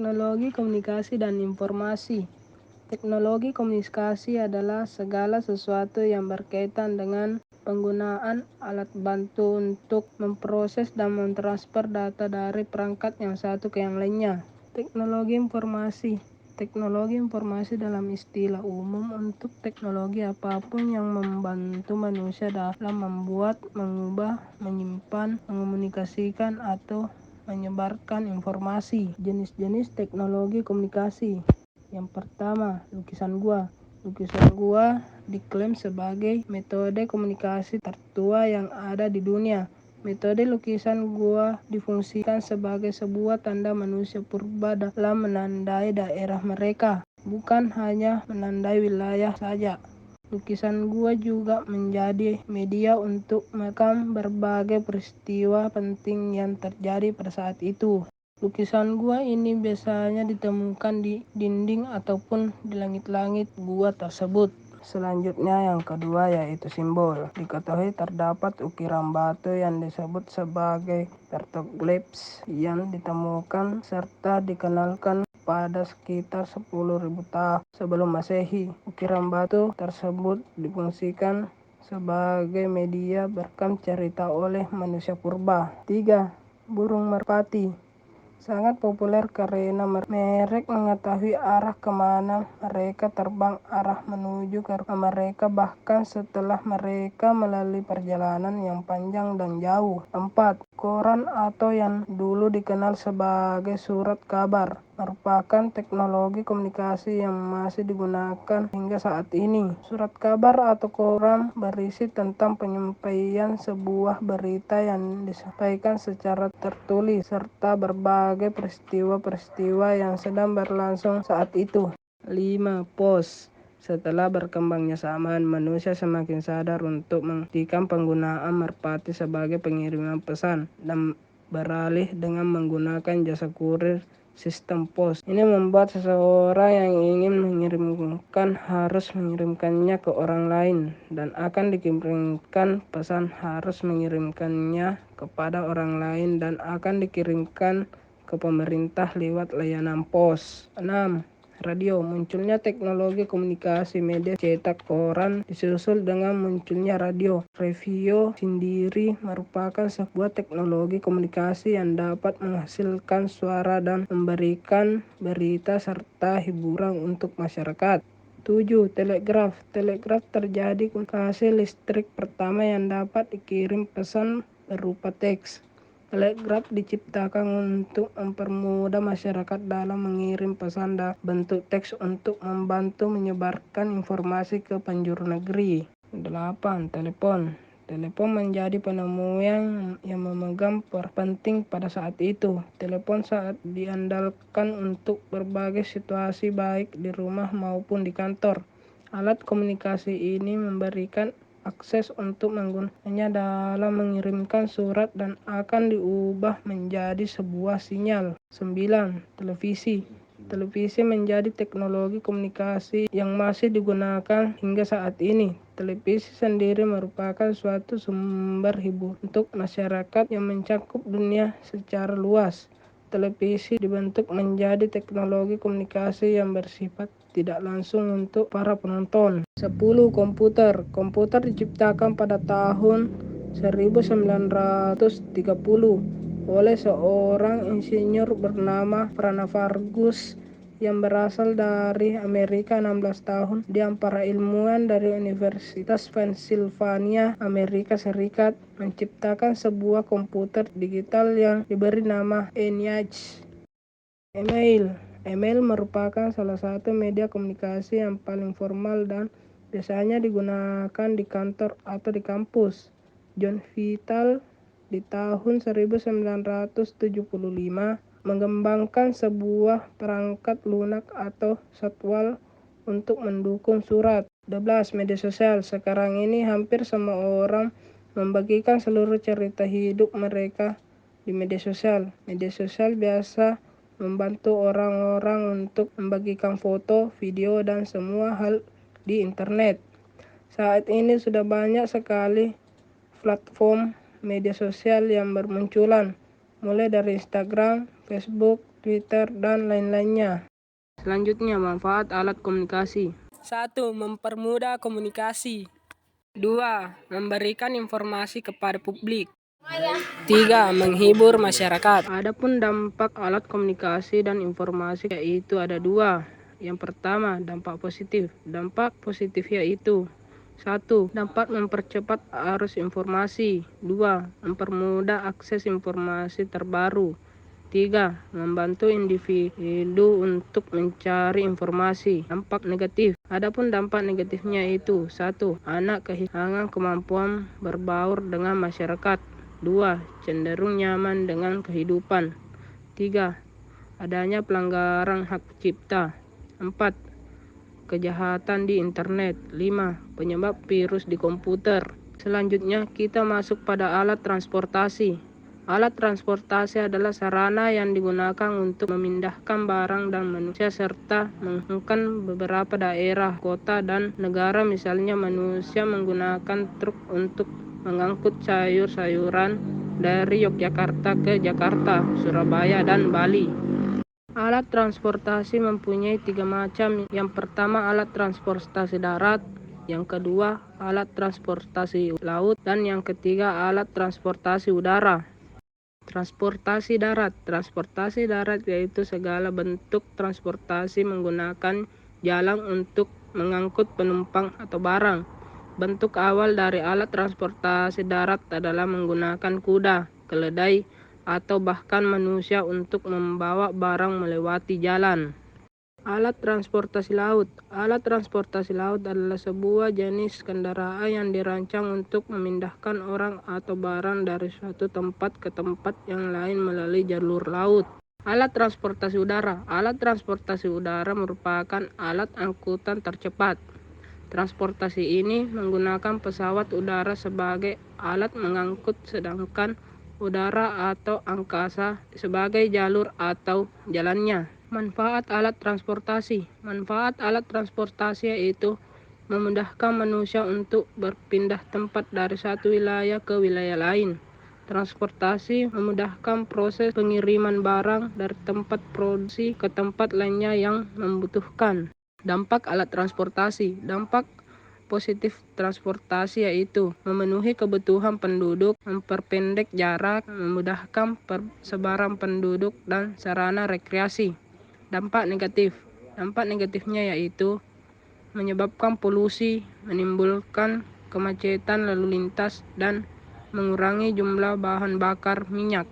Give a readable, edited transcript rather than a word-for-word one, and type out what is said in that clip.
Teknologi komunikasi dan informasi. Teknologi komunikasi adalah segala sesuatu yang berkaitan dengan penggunaan alat bantu untuk memproses dan mentransfer data dari perangkat yang satu ke yang lainnya. Teknologi informasi. Teknologi informasi dalam istilah umum untuk teknologi apapun yang membantu manusia dalam membuat, mengubah, menyimpan, mengomunikasikan, atau menyebarkan informasi. Jenis-jenis teknologi komunikasi. Yang pertama, lukisan gua. Lukisan gua diklaim sebagai metode komunikasi tertua yang ada di dunia. Metode lukisan gua difungsikan sebagai sebuah tanda manusia purba dalam menandai daerah mereka, bukan hanya menandai wilayah saja. Lukisan gua juga menjadi media untuk merekam berbagai peristiwa penting yang terjadi pada saat itu. Lukisan gua ini biasanya ditemukan di dinding ataupun di langit-langit gua tersebut. Selanjutnya yang kedua yaitu simbol. Diketahui terdapat ukiran batu yang disebut sebagai petroglyphs yang ditemukan serta dikenalkan pada sekitar 10.000 tahun sebelum Masehi. Ukiran batu tersebut difungsikan sebagai media berekam cerita oleh manusia purba. 3. Burung merpati. Sangat populer karena mereka mengetahui arah kemana mereka terbang, arah menuju ke rumah mereka bahkan setelah mereka melalui perjalanan yang panjang dan jauh. 4. Koran atau yang dulu dikenal sebagai surat kabar merupakan teknologi komunikasi yang masih digunakan hingga saat ini. Surat kabar atau koran berisi tentang penyampaian sebuah berita yang disampaikan secara tertulis serta berbagai peristiwa-peristiwa yang sedang berlangsung saat itu. 5. Pos. Setelah berkembangnya zaman, manusia semakin sadar untuk menghentikan penggunaan merpati sebagai pengiriman pesan dan beralih dengan menggunakan jasa kurir sistem pos. Ini membuat seseorang yang ingin mengirimkan harus mengirimkannya ke orang lain dan akan dikirimkan pesan harus mengirimkannya kepada orang lain dan akan dikirimkan ke pemerintah lewat layanan pos. 6. Radio. Munculnya teknologi komunikasi media cetak koran disusul dengan munculnya radio. Radio sendiri merupakan sebuah teknologi komunikasi yang dapat menghasilkan suara dan memberikan berita serta hiburan untuk masyarakat. 7. Telegraf. Telegraf terjadi komunikasi listrik pertama yang dapat dikirim pesan berupa teks. Telegraf diciptakan untuk mempermudah masyarakat dalam mengirim pesan dalam bentuk teks untuk membantu menyebarkan informasi ke penjuru negeri. 8. Telepon. Telepon menjadi penemuan yang memegang peran penting pada saat itu. Telepon saat diandalkan untuk berbagai situasi baik di rumah maupun di kantor. Alat komunikasi ini memberikan akses untuk menggunakannya dalam mengirimkan surat dan akan diubah menjadi sebuah sinyal. 9. Televisi. Televisi menjadi teknologi komunikasi yang masih digunakan hingga saat ini. Televisi sendiri merupakan suatu sumber hiburan untuk masyarakat yang mencakup dunia secara luas. Televisi dibentuk menjadi teknologi komunikasi yang bersifat tidak langsung untuk para penonton. 10. Komputer. Komputer diciptakan pada tahun 1930 oleh seorang insinyur bernama Pranavargus yang berasal dari Amerika. 16 tahun dia para ilmuwan dari Universitas Pennsylvania, Amerika Serikat menciptakan sebuah komputer digital yang diberi nama ENIAC. Email. Email merupakan salah satu media komunikasi yang paling formal dan biasanya digunakan di kantor atau di kampus. John Vital di tahun 1975 mengembangkan sebuah perangkat lunak atau shotwell untuk mendukung surat. 12. Media sosial. Sekarang ini hampir semua orang membagikan seluruh cerita hidup mereka di media sosial. Media sosial biasa membantu orang-orang untuk membagikan foto, video, dan semua hal di internet. Saat ini sudah banyak sekali platform media sosial yang bermunculan, mulai dari Instagram, Facebook, Twitter, dan lain-lainnya. Selanjutnya, manfaat alat komunikasi. 1. Mempermudah komunikasi. 2. Memberikan informasi kepada publik. 3. Menghibur masyarakat. Adapun dampak alat komunikasi dan informasi yaitu ada 2. Yang pertama, dampak positif. Dampak positif yaitu 1. Dapat mempercepat arus informasi. 2. Mempermudah akses informasi terbaru. 3. Membantu individu untuk mencari informasi. Dampak negatif. Adapun dampak negatifnya itu 1. Anak kehilangan kemampuan berbaur dengan masyarakat. 2. Cenderung nyaman dengan kehidupan. 3. Adanya pelanggaran hak cipta. 4. Kejahatan di internet. 5. Penyebab virus di komputer. Selanjutnya kita masuk pada alat transportasi. Alat transportasi adalah sarana yang digunakan untuk memindahkan barang dan manusia serta menghubungkan beberapa daerah, kota, dan negara. Misalnya manusia menggunakan truk untuk mengangkut sayur-sayuran dari Yogyakarta ke Jakarta, Surabaya, dan Bali. Alat transportasi mempunyai 3 macam. Yang pertama alat transportasi darat, yang kedua alat transportasi laut, dan yang ketiga alat transportasi udara. Transportasi darat. Transportasi darat yaitu segala bentuk transportasi menggunakan jalan untuk mengangkut penumpang atau barang. Bentuk awal dari alat transportasi darat adalah menggunakan kuda, keledai, atau bahkan manusia untuk membawa barang melewati jalan. Alat transportasi laut. Alat transportasi laut adalah sebuah jenis kendaraan yang dirancang untuk memindahkan orang atau barang dari suatu tempat ke tempat yang lain melalui jalur laut. Alat transportasi udara. Alat transportasi udara merupakan alat angkutan tercepat. Transportasi ini menggunakan pesawat udara sebagai alat mengangkut, sedangkan udara atau angkasa sebagai jalur atau jalannya. Manfaat alat transportasi. Manfaat alat transportasi yaitu memudahkan manusia untuk berpindah tempat dari satu wilayah ke wilayah lain. Transportasi memudahkan proses pengiriman barang dari tempat produksi ke tempat lainnya yang membutuhkan. Dampak alat transportasi. Dampak positif transportasi yaitu memenuhi kebutuhan penduduk, memperpendek jarak, memudahkan persebaran penduduk, dan sarana rekreasi. Dampak negatif. Dampak negatifnya yaitu menyebabkan polusi, menimbulkan kemacetan lalu lintas, dan mengurangi jumlah bahan bakar minyak.